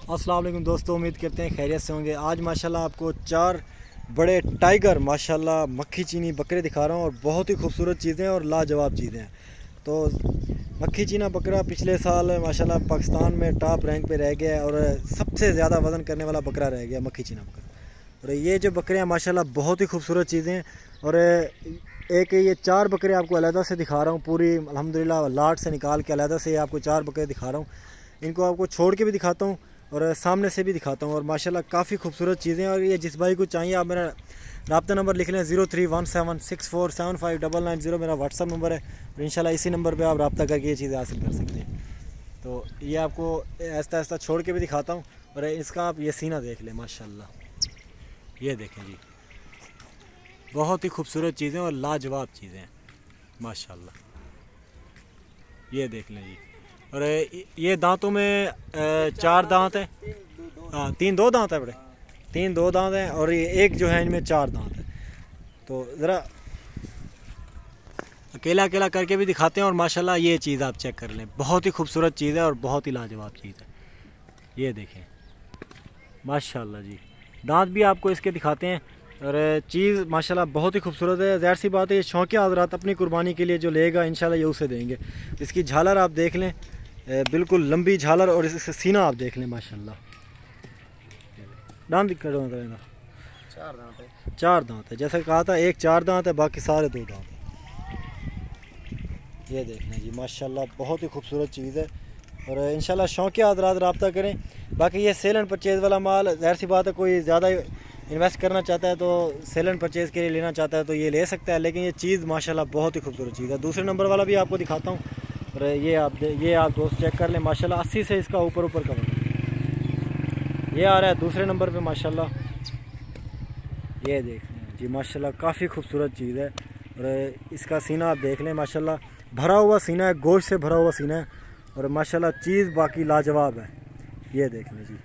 अस्सलाम वालेकुम दोस्तों, उम्मीद करते हैं खैरियत से होंगे। आज माशाल्लाह आपको 4 बड़े टाइगर माशाल्लाह मक्खी चीनी बकरे दिखा रहा हूँ और बहुत ही खूबसूरत चीज़ें और लाजवाब चीज़ें हैं। तो मक्खी चीना बकरा पिछले साल माशाल्लाह पाकिस्तान में टॉप रैंक पे रह गया है और सबसे ज़्यादा वज़न करने वाला बकरा रह गया मक्खी चीना बकरा। और ये जो बकरे हैं माशाल्लाह बहुत ही खूबसूरत चीज़ें हैं। और एक ये 4 बकरे आपको अलहदा से दिखा रहा हूँ, पूरी अल्हम्दुलिल्लाह लाट से निकाल के अलहदा से आपको 4 बकरे दिखा रहा हूँ। इनको आपको छोड़ के भी दिखाता हूँ और सामने से भी दिखाता हूँ। और माशाल्लाह काफ़ी खूबसूरत चीज़ें हैं। और ये जिस भाई को चाहिए आप मेरा रब्ता नंबर लिख लें 031764759990 मेरा व्हाट्सअप नंबर है। और इंशाल्लाह इसी नंबर पे आप रब्ता करके ये चीज़ें हासिल कर सकते हैं। तो ये आपको ऐसा ऐसा छोड़ के भी दिखाता हूँ। और इसका आप ये सीना देख लें माशाल्लाह, ये देखें जी, बहुत ही खूबसूरत चीज़ें और लाजवाब चीज़ें हैं माशाल्लाह, ये देख लें जी। और ये दांतों में 4 दांत हैं, हाँ 2 दांत है बड़े, 2 दांत हैं। और ये एक जो है इनमें 4 दांत है। तो ज़रा अकेला अकेला करके भी दिखाते हैं। और माशाल्लाह ये चीज़ आप चेक कर लें, बहुत ही खूबसूरत चीज़ है और बहुत ही लाजवाब चीज़ है। ये देखें माशाल्लाह जी, दांत भी आपको इसके दिखाते हैं। और चीज़ माशाल्लाह बहुत ही खूबसूरत है। ज़ाहिर सी बात है, ये शौकिया हज़रात अपनी कुर्बानी के लिए जो लेगा इंशाल्लाह ये उसे देंगे। इसकी झालर आप देख लें, बिल्कुल लंबी झालर। और इसका सीना आप देख लें माशाल्लाह, दांत करो 4 दांत है। जैसा कहा था, एक 4 दांत है, बाकी सारे 2 दांत हैं। ये देख लें जी माशाल्लाह, बहुत ही खूबसूरत चीज़ है। और इंशाल्लाह शौकिया हज़रात रब्ता करें। बाकी ये सेल एंड परचेज़ वाला माल, ज़ाहिर सी बात है, कोई ज़्यादा इन्वेस्ट करना चाहता है तो सेल एंड परचेज़ के लिए लेना चाहता है तो ये ले सकता है। लेकिन ये चीज़ माशाल्लाह बहुत ही खूबसूरत चीज़ है। दूसरे नंबर वाला भी आपको दिखाता हूँ। और ये आप दोस्त चेक कर लें माशाल्लाह, 80 से इसका ऊपर का वज़न ये आ रहा है दूसरे नंबर पे माशाल्लाह। ये देख लें जी माशाल्लाह, काफ़ी खूबसूरत चीज़ है। और इसका सीना आप देख लें माशाल्लाह, भरा हुआ सीना है, गोश्त से भरा हुआ सीना है। और माशाल्लाह चीज़ बाकी लाजवाब है। ये देख लें जी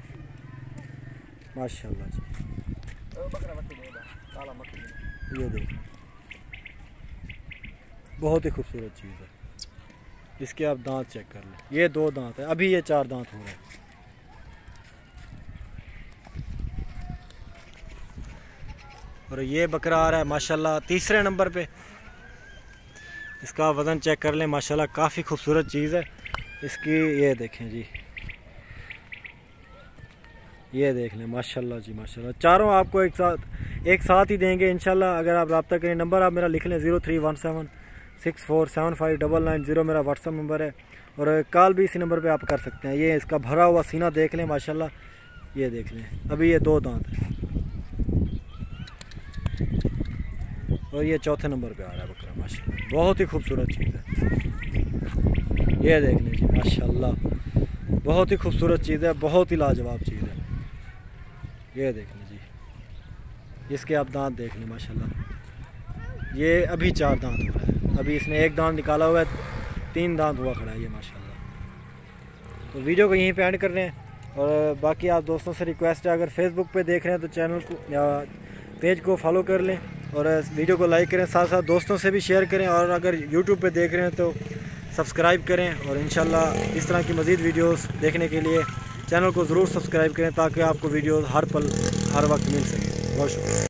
माशाल्लाह जी, ये देख बहुत ही खूबसूरत चीज़ है। इसके आप दांत चेक कर लें, ये 2 दांत है, अभी ये 4 दांत हो रहे हैं। और ये बकरा आ रहा है माशाल्लाह तीसरे नंबर पे। इसका वज़न चेक कर लें माशाल्लाह, काफ़ी खूबसूरत चीज़ है इसकी। ये देखें जी, ये देख लें माशाल्लाह जी माशाल्लाह। चारों आपको एक साथ ही देंगे इंशाल्लाह। अगर आप रब्ता करें, नंबर आप मेरा लिख लें 031764759990 मेरा व्हाट्सअप नंबर है। और कॉल भी इसी नंबर पे आप कर सकते हैं। ये इसका भरा हुआ सीना देख लें माशाल्लाह, ये देख लें, अभी ये 2 दांत है। और ये चौथे नंबर पे आ रहा है बकरा माशाल्लाह, बहुत ही खूबसूरत चीज़ है। ये देख लें जी माशाल्लाह, बहुत ही खूबसूरत चीज़ है, बहुत ही लाजवाब चीज़ है। ये देख लें जी, इसके आप दांत देख लें माशाल्लाह, ये अभी 4 दांत हो रहा है, अभी इसने 1 दांत निकाला हुआ है, 3 दांत हुआ खड़ा है ये माशाल्लाह। तो वीडियो को यहीं पे एंड कर रहे हैं। और बाकी आप दोस्तों से रिक्वेस्ट है, अगर फेसबुक पे देख रहे हैं तो चैनल को या पेज को फॉलो कर लें और वीडियो को लाइक करें, साथ साथ दोस्तों से भी शेयर करें। और अगर यूट्यूब पे देख रहे हैं तो सब्सक्राइब करें। और इंशाल्लाह इस तरह की मज़ीद वीडियोस देखने के लिए चैनल को ज़रूर सब्सक्राइब करें ताकि आपको वीडियोस हर पल हर वक्त मिल सके। बहुत शुक्रिया।